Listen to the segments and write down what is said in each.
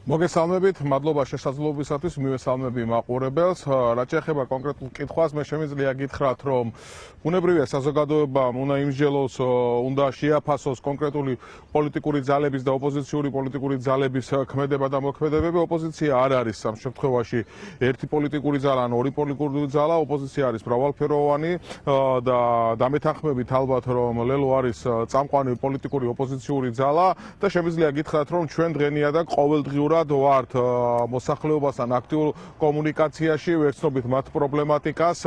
მოგესალმებით, მადლობა შესაძლებლობისათვის, მივესალმები მაყურებელს. რაც შეეხება კონკრეტულ კითხვას, მე შემიძლია გითხრათ, რომ ბუნებრივია საზოგადოებამ უნდა იმსჯელოს, უნდა შეაფასოს კონკრეტული პოლიტიკური ძალების და ოპოზიციური პოლიტიკური ძალების ქმედება და მოქმედებები. ოპოზიცია არ არის ამ შემთხვევაში ერთი პოლიტიკური ძალა, ან ორი პოლიტიკური ძალა, ოპოზიცია არის მრავალფეროვანი და დამეთანხმებით ალბათ, რომ ლელო არის წამყვანი პოლიტიკური ოპოზიციური ძალა და შემიძლია გითხრათ, რომ ჩვენ დღენიადად ყოველდღიურად ვართ მოსახლეობასთან აქტიურ კომუნიკაციაში, ვეცნობით მათ პრობლემატიკას,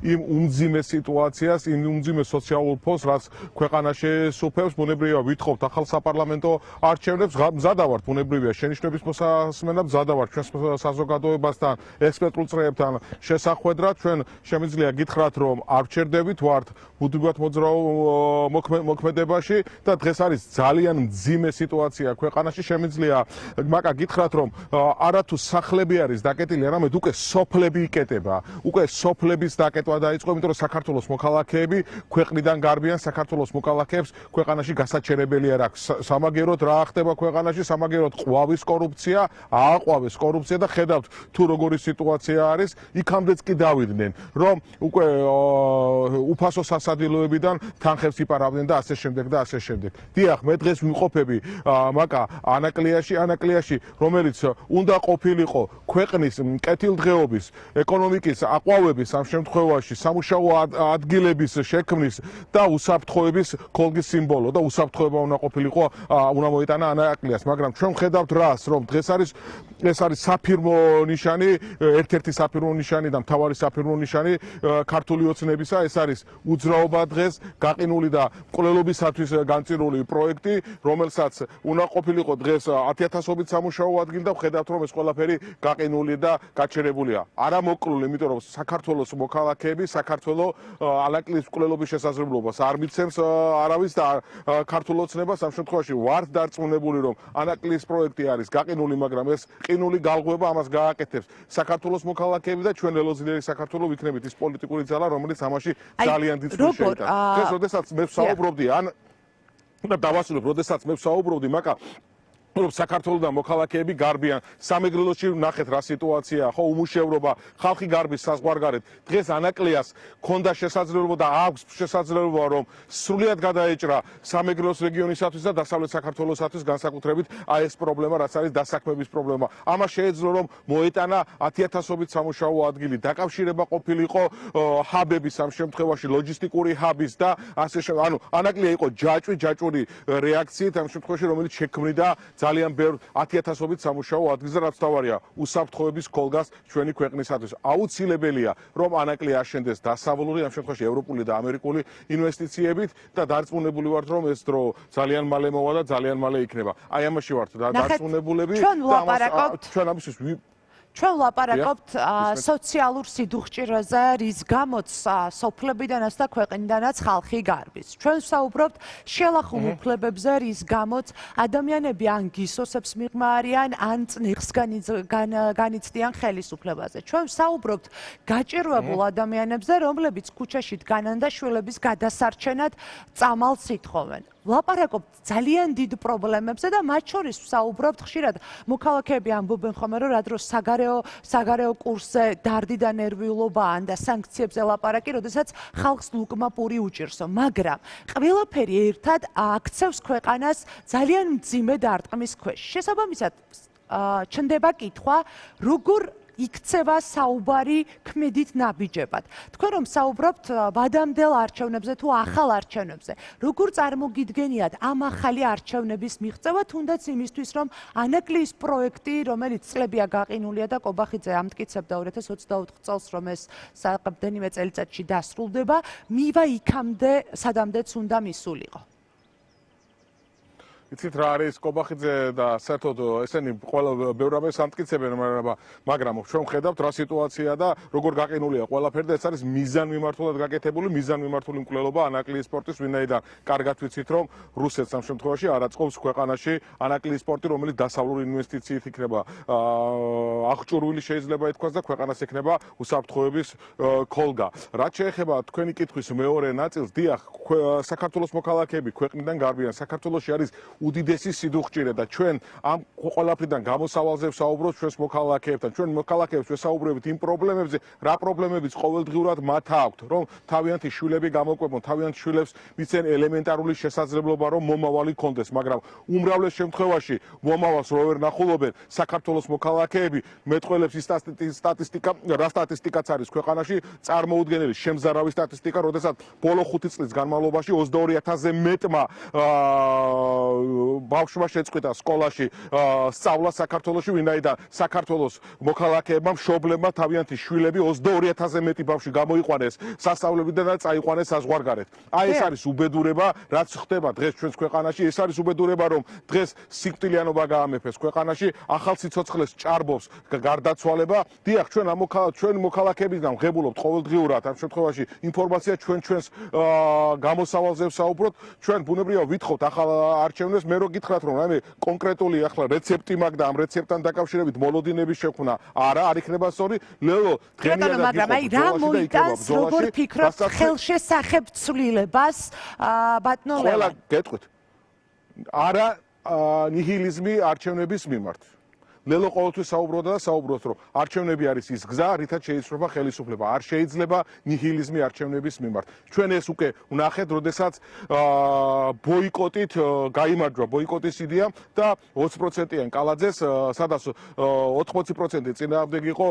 იმ უმძიმე სიტუაციას, იმ უმძიმე სოციალურ ფონს, რაც ქვეყანაში სუფევს. ბუნებრივია ვითხოვთ ახალ საპარლამენტო არჩევნებს, მზადა ვართ ბუნებრივია შენიშვნების მოსასმენად, მზადა ვართ ჩვენს საზოგადოებასთან, ექსპერტულ წრეებთან შესახვედრად. ჩვენ შემიძლია გითხრათ, რომ არ ვჩერდებით, ვართ უდმივად მოძრაულ მოქმედებაში და დღეს არის ძალიან მძიმე სიტუაცია ქვეყანაში. შემიძლია მაგა გითხრათ, რომ არათუ სახლები არის დაკეტილი, არამედ უკვე სოფლები იკეტება. უკვე სოფლების დაკეტვა დაიწყო, იმიტომ რომ საქართველოს მოქალაქეები ქვეყნიდან გარბიან, საქართველოს მოქალაქეებს ქვეყანაში გასაჩერებელი არ აქვს. სამაგეროდ რა ხდება ქვეყანაში, სამაგეროდ ყვავის კორუფცია, ააყვავეს კორუფცია და ხედავთ თუ როგორი სიტუაცია არის, იქამდეც კი დავიდნენ, რომ უკვე უფასო სასადილოებიდან თანხებს იპარავდნენ და ასე შემდეგ და ასე შემდეგ. დიახ, მე დღეს ვიმყოფები მაგა ანაკლიაში, რომელიც უნდა ყოფილიყო ქვეყნის კეთილდღეობის, ეკონომიკის აყვავების, ამ შემთხვევაში სამუშაო ადგილების შექმნის და უსაფრთხოების ქოლგის სიმბოლო და უსაფრთხოება უნდა ყოფილიყო, უნდა მოიტანა ანაკლიას, მაგრამ ჩვენ ვხედავთ რას, რომ დღეს ეს არის საფირმო ნიშანი, ერთ-ერთი საფირმო ნიშანი და მთავარი საფირმო ნიშანი ქართული ოცნებისა, ეს არის უძრაობა დღეს გაყინული და მკვლელობისათვის განწირული პროექტი, რომელსაც უნდა ყოფილიყო დღეს 10,000-ობით სამუშაო ადგილი და ვხედავთ, რომ ეს ყველაფერი გაყინული და გაჩერებულია. არა მოკლული, იმიტომ რომ საქართველოს მოქალაქეები საქართველოს ანაკლის მკვლელობის შესაძლებლობას არ მიცემს არავის და ქართულ ოცნებას ამ შემთხვევაში ვართ დარწმუნებული, რომ ანაკლის პროექტი არის გაყინული, მაგრამ ეს ყინული გალღვება ამას გააკეთებს საქართველოს მოქალაქეები და ჩვენ ელოძლიერი საქართველოს ვიქნებით ის პოლიტიკური ძალა, რომელიც ამაში ძალიან დიდ როლს შეიტანს. დღეს როდესაც მე ვსაუბრობდი და დავასრულებ, როდესაც მე ვსაუბრობდი მაგა რომ საქართველოსთან მოქალაქეები გარბიან, სამეგრელოში ნახეთ რა სიტუაციაა, ხო, უმუშევრობა, ხალხი გარბის საზღვარგარეთ. დღეს ანაკლიას ქონდა შესაძლებლობა და აქვს შესაძლებლობა, რომ სრულად გადაეჭრა სამეგრელოს რეგიონისათვის და დასავლეთ საქართველოსათვის განსაკუთრებით აი ეს პრობლემა, რაც არის დასაქმების პრობლემა. ამას შეეძლო, რომ მოეტანა 10,000-ობით სამუშაო ადგილი, დაკავშირება ყოფილიყო ჰაბების, ამ შემთხვევაში ლოჯისტიკური ჰაბის და ასე შემდეგ. ანუ ანაკლია იყო ჯაჭვური რეაქციით ამ შემთხვევაში, რომელიც შექმნიდა ძალიან ბევრ 10,000-ობით სამუშაო ადგილს და რაც თავარია უსაფრთხოების ქოლგას ჩვენი ქვეყნისათვის. აუცილებელია, რომ ანაკლია აშენდეს დასავლური, ამ შემთხვევაში ევროპული და ამერიკული ინვესტიციებით და დარწმუნებული ვართ, რომ ეს დრო ძალიან მალე მოვა და ძალიან მალე იქნება. აი ამაში ვართ დარწმუნებულები და ჩვენ ამისთვის ჩვენ ვლაპარაკობთ სოციალურ სიდუხჭირაზე, რის გამოც სოფლებიდანაც და ქვეყნიდანაც ხალხი გარბის. ჩვენ ვსაუბრობთ შელახულ უფლებებზე, რის გამოც ადამიანები ან გისოსებს მიღმარიან, ან წნიხს განიცდიან ხელისუფლებაზე. ჩვენ ვსაუბრობთ გაჭირვებულ ადამიანებზე, რომლებიც ქუჩაში დგანან და შვილების გადასარჩენად წამალს ითხოვენ. ვლაპარაკობთ ძალიან დიდ პრობლემებზე და მათ შორის ვსაუბრობთ ხშირად მოქალაქეები ამბობენ ხოლმე, რომ რა დროს საგარეო კურსზე დარდი და ნერვიულობაა და სანქციებზე ლაპარაკი, როდესაც ხალხს ლუკმა პური უჭირსო, მაგრამ ყველაფერი ერთად აქცევს ქვეყანას ძალიან მძიმე დარტყმის ქვეშ. შესაბამისად, ჩნდება კითხვა, როგორ იქცევა საუბარი ქმედით ნაბიჯებად. თქვენ რომ საუბრობთ ვადამდელ არჩევნებზე თუ ახალ არჩევნებზე, როგორ წარმოგიდგენიათ ამ ახალი არჩევნების მიღწევა, თუნდაც იმისთვის, რომ ანაკლიის პროექტი, რომელიც წლებია გაყინულია და კობახიძე ამტკიცებდა 2024 წელს, რომ ეს რამდენიმე წელიწადში დასრულდება, მივა იქამდე, სადამდეც უნდა მისულიყო. იცით რა არის კობახიძე და საერთოდ ესენი ყველა ბევრ რამეს ამტკიცებენ, მაგრამ ჩვენ ვხედავთ რა სიტუაცია და როგორ გაყინულია ყველაფერი და ეს არის მიზანმიმართულად გაკეთებული, მიზანმიმართული მკვლელობა ანაკლიის სპორტის, ვინაიდან კარგად ვიცით, რომ რუსეთს ამ შემთხვევაში არ აწყობს ქვეყანაში ანაკლიის სპორტი, რომელიც დასავლური ინვესტიციით იქნება აღჭურვილი შეიძლება ითქვას და ქვეყანას ექნება უსაფრთხოების ქოლგა. რაც შეეხება თქვენი კითხვის მეორე ნაწილს, დიახ, საქართველოს მოქალაქეები ქვეყნიდან გარბიან, საქართველოში არის უდიდესი სიდუხჭირე და ჩვენ ამ ყველაფრიდან გამოსავალზე ვსაუბრობთ ჩვენს მოქალაქეებთან. ჩვენ მოქალაქეებს ვესაუბრებით იმ პრობლემებზე, რა პრობლემებიც ყოველდღიურად მათ აქვთ, რომ თავიანთი შვილები გამოკვებონ, თავიანთ შვილებს მიცენ ელემენტარული შესაძლებლობა, რომ მომავალი კონდეს, მაგრამ უმრავლეს შემთხვევაში მომავალს რო ვერ ნახულობენ საქართველოს მოქალაქეები, მეტყველებს ის სტატისტიკა, რა სტატისტიკაც არის ქვეყანაში წარმოუდგენელი შემზარავი სტატისტიკა, როდესაც ბოლო 5 წლის განმავლობაში 22000-ზე მეტმა ბავშვმა შეწყვიტა სკოლაში სწავლა საქართველოში, ვინაიდან საქართველოს მოქალაქეებმა მშობლებმა თავიანთი შვილები 22000-ზე მეტი ბავშვი გამოიყვანეს სასწავლებიდან და წაიყვანეს საზღვარგარეთ. აი ეს არის უბედურება, რაც ხდება დღეს ჩვენს ქვეყანაში. ეს არის უბედურება, რომ დღეს სიკვდილიანობა გაამეფეს ქვეყანაში, ახალ სიცოცხლეს ჭარბობს გარდაცვალება. დიახ, ჩვენ მოქალაქეებიდან ვღებულობთ ყოველდღიურად ამ შემთხვევაში ინფორმაცია ჩვენს გამოსავალზე ვსაუბრობთ. ჩვენ ბუნებრივია ვითხოვთ ახალ არჩევნებს, მე რო გითხრათ რომ რაიმე კონკრეტული ახლა რეცეპტი მაქვს და ამ რეცეპტთან დაკავშირებით მოლოდინების შექმნა არა არ იქნება სწორი. ლელო დღემდე მაგრამ აი რა მოიტანს როგორ ფიქრობთ ხელშესახებ ცვლილებას ბატონო ლევან? ყველა გეტყვით. არა ნიჰილიზმი არჩევნების მიმართ. ლელო ყოველთვის საუბრობდა და საუბრობს რომ არჩევნები არის ის გზა, რითაც შეიცვლება ხელისუფლება. არ შეიძლება ნიჰილიზმი არჩევნების მიმართ. ჩვენ ეს უკვე ვნახეთ, როდესაც ბოიკოტით გაიმარჯვა ბოიკოტის იდეა და 20%-იან კალაძეს, სადაც 80% წინააღმდეგ იყო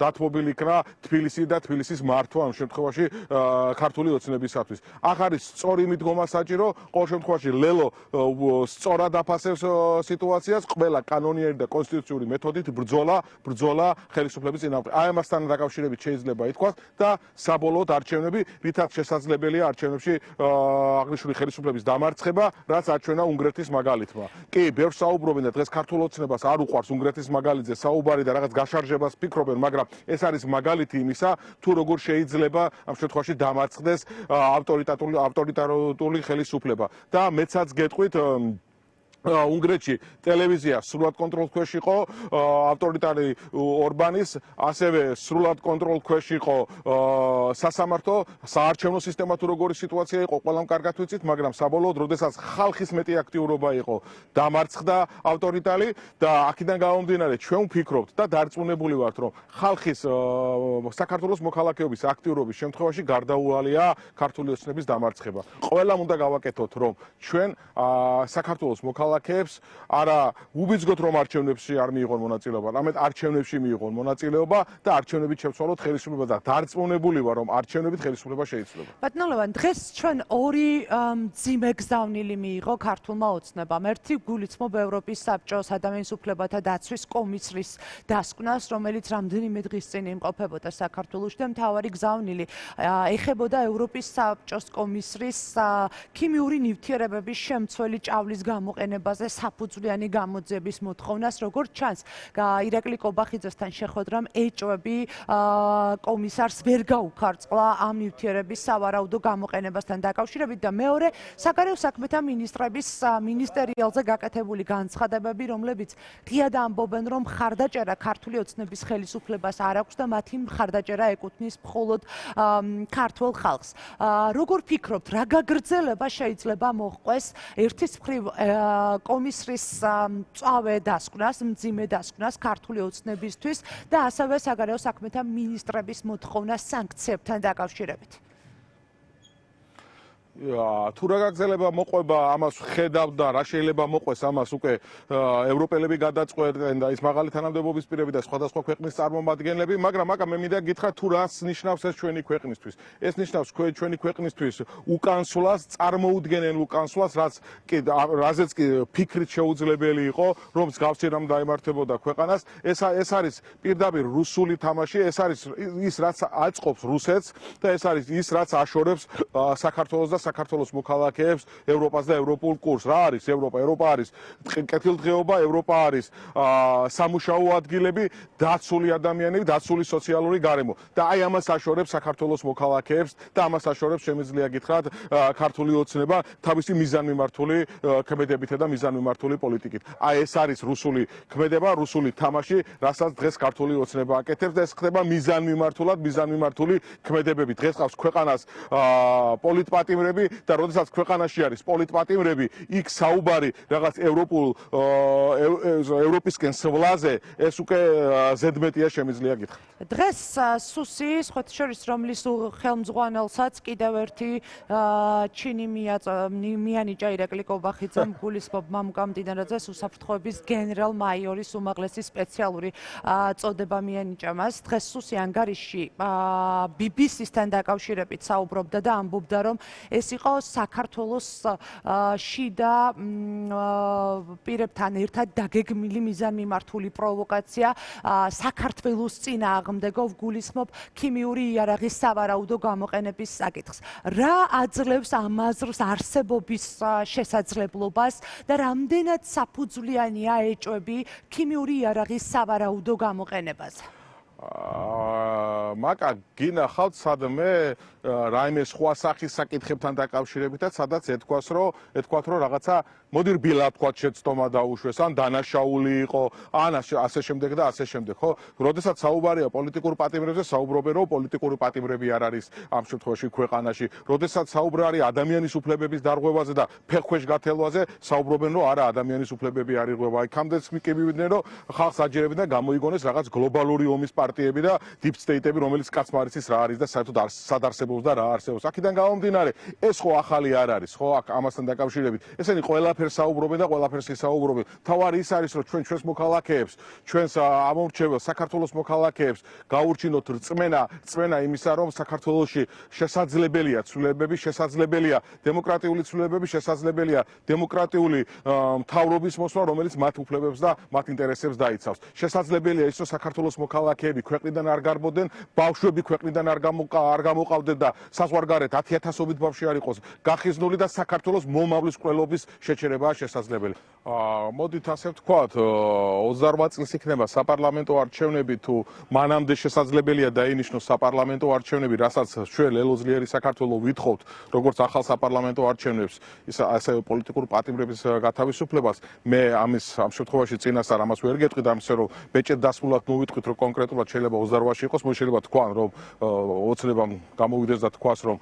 დათმობილი იქნა თბილისი და თბილისის მართვა ამ შემთხვევაში ქართული ოცნებისათვის. ახ არის სწორი მიდგომა საჭირო, ყოველ შემთხვევაში ლელო სწორად აფასებს სიტუაციას, ყველა კანონიერი და კონსტიტუციური მეთოდით ბრძოლა ხელისუფლების წინააღმდეგ. აი ამასთან დაკავშირებით შეიძლება ითქვას და საბოლოოდ არჩევნები, რითაც შესაძლებელია არჩევნებში აღნიშნული ხელისუფლების დამარცხება, რაც აჩვენა უნგრეთის მაგალითმა. კი, ბევრს საუბრობენ და დღეს ქართულ ოცნებას არ უყვარს უნგრეთის მაგალითზე საუბარი და რაღაც გაშარჟებას ფიქრობენ, მაგრამ ეს არის მაგალითი იმისა, თუ როგორ შეიძლება ამ შემთხვევაში დამარცხდეს ავტორიტარული ხელისუფლება. და მეცაც გეტყვით უნგრეთში ტელევიზია სრულად კონტროლ ქვეშ იყო ავტორიტარი ორბანის, ასევე სრულად კონტროლ ქვეშ იყო სასამართლო, საარჩევნო სისტემა თუ როგორი სიტუაცია იყო, ყველამ კარგად ვიცით, მაგრამ საბოლოოდ, როდესაც ხალხის მეტი აქტიურობა იყო, დამარცხდა ავტორიტარი და აქედან გამომდინარე ჩვენ ვფიქრობთ და დარწმუნებული ვართ, რომ ხალხის საქართველოს მოქალაქეობის აქტიურობის შემთხვევაში გარდაუვალია ქართული ოცნების დამარცხება. ყველამ უნდა გავაკეთოთ, რომ ჩვენ საქართველოს მოქალაქეებს არა უბიძგოთ რომ არჩევნებში არ მიიღონ მონაწილეობა, არამედ არჩევნებში მიიღონ მონაწილეობა და არჩევნებით შევცვალოთ ხელისუფლება და დარწმუნებული ვარ რომ არჩევნებით ხელისუფლება შეიძლება. ბატონო ლევან, დღეს ჩვენ ორი მძიმე გზავნილი მიიღო ქართულმა ოცნებამ. ერთი გულისხმობ ევროპის საბჭოს ადამიანის უფლებათა დაცვის კომისრის დასკვნას, რომელიც რამდენიმე დღის წინ იმყოფებოდა საქართველოში და მთავარი გზავნილი ეხებოდა ევროპის საბჭოს კომისრის ქიმიური ნივთიერებების შემცველი ჭავლის გამოყენებაზე საფუძვლიანი გამოძიების მოთხოვნას, როგორც ჩანს, ირაკლი კობახიძესთან შეხვედრამ ეჭვები კომისარს ვერ გაუქარწყლა ამ ნივთიერების სავარაუდო გამოყენებასთან დაკავშირებით და მეორე საგარეო საქმეთა მინისტრების მინისტერიალზე გაკეთებული განცხადებები, რომლებიც ღიად ამბობენ, რომ მხარდაჭერა ქართული ოცნების ხელისუფლებას არ აქვს და მათი მხარდაჭერა ეკუთვნის მხოლოდ ქართულ ხალხს. როგორ ფიქრობთ, რა გაგრძელება შეიძლება მოჰყვეს ერთის მხრივ კომისრის მწვავე დასკვნას, მძიმე დასკვნას ქართული ოცნებისთვის და ასევე საგარეო საქმეთა მინისტრების მოთხოვნას სანქციებთან დაკავშირებით? თუ რა გაგრძელება მოყვება, ამას ხედავ და რა შეიძლება მოყვეს, ამას უკვე ევროპელები გადაწყვეტენ და ის მაღალი თანამდებობის პირები და სხვადასხვა ქვეყნის წარმომადგენლები, მაგრამ მე მინდა გითხრათ თუ რას ნიშნავს ეს ჩვენი ქვეყნისთვის. ეს ნიშნავს ჩვენი ქვეყნისთვის უკანსვლას, წარმოუდგენელ უკანსვლას, რაზეც კი ფიქრით შეუძლებელი იყო, რომ მსგავსი რამ დაემართებოდა ქვეყანას. ეს არის პირდაპირ რუსული თამაში, ეს არის ის რაც აწყობს რუსეთს და ეს არის ის რაც აშორებს საქართველოს და საქართველოს მოქალაქეებს ევროპას და ევროპულ კურსს. რა არის ევროპა? ევროპა არის კეთილდღეობა, ევროპა არის სამუშაო ადგილები, დაცული ადამიანები, დაცული სოციალური გარემო. და აი ამას აშორებს საქართველოს მოქალაქეებს და ამას აშორებს შემიძლია გითხრათ ქართული ოცნება თავისი მიზანმიმართული ქმედებითა და მიზანმიმართული პოლიტიკით. აი ეს არის რუსული ქმედება, რუსული თამაში, რასაც დღეს ქართული ოცნება აკეთებს და ეს ხდება მიზანმიმართულად, მიზანმიმართული ქმედებებით. დღეს ყავს ქვეყანას პოლიტპატიმრები პატიმრები და როდესაც ქვეყანაში არის პოლიტპატიმრები, იქ საუბარი რაღაც ევროპისკენ სვლაზე ეს უკვე ზედმეტია შემიძლია გითხრათ. დღეს სუსი სხვათა შორის რომლის ხელმძღვანელსაც კიდევ ერთი ჩინი მიანიჭა ირაკლი კობახიძემ გულისხმობ მამუკამ მდიდარაძეს უსაფრთხოების გენერალ-მაიორის უმაღლესი სპეციალური წოდება მიანიჭა მას. დღეს სუსი ანგარიშში BBC-სთან დაკავშირებით საუბრობდა და ამბობდა, რომ ეს იყო საქართველოს შიდა პირებთან ერთად დაგეგმილი მიზანმიმართული პროვოკაცია საქართველოს წინააღმდეგო გულისხმობ ქიმიური იარაღის სავარაუდო გამოყენების საკითხს. რა აძლევს ამ აზრს არსებობის შესაძლებლობას და რამდენად საფუძვლიანია ეჭვები ქიმიური იარაღის სავარაუდო გამოყენებაზე? მაკა გინახავთ სადმე რაიმე სხვა სახის საკითხებთან დაკავშირებითაც სადაც ეთქვას რომ რაღაცა მოდი რბილად თქვა შეცდომა დაუშვეს ან დანაშაული იყო ან ასე შემდეგ და ასე შემდეგ ხო როდესაც საუბარია პოლიტიკურ პატიმრებზე საუბრობენ რომ პოლიტიკური პატიმრები არ არის ამ შემთხვევაში ქვეყანაში როდესაც საუბარი ადამიანის უფლებების დარღვევაზე და ფეხქვეშ გათელვაზე საუბრობენ რომ არა ადამიანის უფლებები არ ირღვევა იქამდეც კი მივიდნენ რომ ხალხს აჯერებენ და გამოიგონეს რაღაც გლობალური ომის პარტიები და deep state-ები რომელიც კაცმა არ იცის რა არის და საერთოდ სად არსებობს და რა არსებობს აქედან გამომდინარე ეს ხო ახალი არ არის ხო აქ ამასთან დაკავშირებით ესენი ყველაფერს საუბრობენ და ყველაფერს ისაუბრობენ თავარი ის არის რომ ჩვენს მოქალაქეებს ჩვენს ამორჩეველს საქართველოს მოქალაქეებს გაურჩინოთ რწმენა იმისა რომ საქართველოში შესაძლებელია ცვლილებები შესაძლებელია დემოკრატიული ცვლილებები შესაძლებელია დემოკრატიული მთავრობის მოსვლა რომელიც მათ უფლებებს და მათ ინტერესებს დაიცავს შესაძლებელია ის რომ საქართველოს მოქალაქეები ქვეყნიდან არ გარბოდნენ ბავშვები ქვეყნიდან არ გამოყავდნენ და საზღვარგარეთ 10,000-ობით ბავშვი არ იყოს გახიზნული და საქართველოს მომავლის ყველობის შეჩერებაა შესაძლებელი. მოდით ასე ვთქვათ, 28 წელს იქნება საპარლამენტო არჩევნები თუ მანამდე შესაძლებელია დაინიშნოს საპარლამენტო არჩევნები, რასაც ჩვენ ლელოძლიერი საქართველო ვითხოვთ, როგორც ახალ საპარლამენტო არჩევნებს, ასე პოლიტიკურ პატიმრების გათავისუფლებას. მე ამ შემთხვევაში წინასწარ ამას ვერ გეტყვით, ამის რომ ბეჭედ დასმულად მოვიტყვით, რომ კონკრეტულად შეიძლება 28-ში იყოს, შეიძლება თქვან, რომ ოცნებამ გამოვიდეს და თქვას, რომ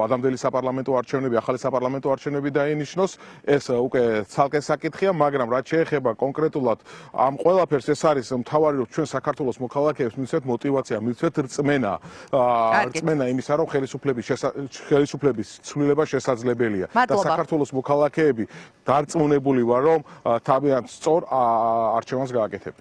ადამდელი საპარლამენტო არჩევნები, ახალი საპარლამენტო არჩევნები დაინიშნოს, ეს უკვე ცალკე საკითხია, მაგრამ რაც შეეხება კონკრეტულად ამ ყველაფერს ეს არის მთავარი რომ ჩვენ საქართველოს მოქალაქეებს მივცეთ мотиваცია, მივცეთ რწმენა იმისა რომ ხელისუფლების ცვლილება შესაძლებელია და საქართველოს მოქალაქეები დარწმუნებული ვარ რომ თავიანთ სწორ არჩევანს გააკეთებენ.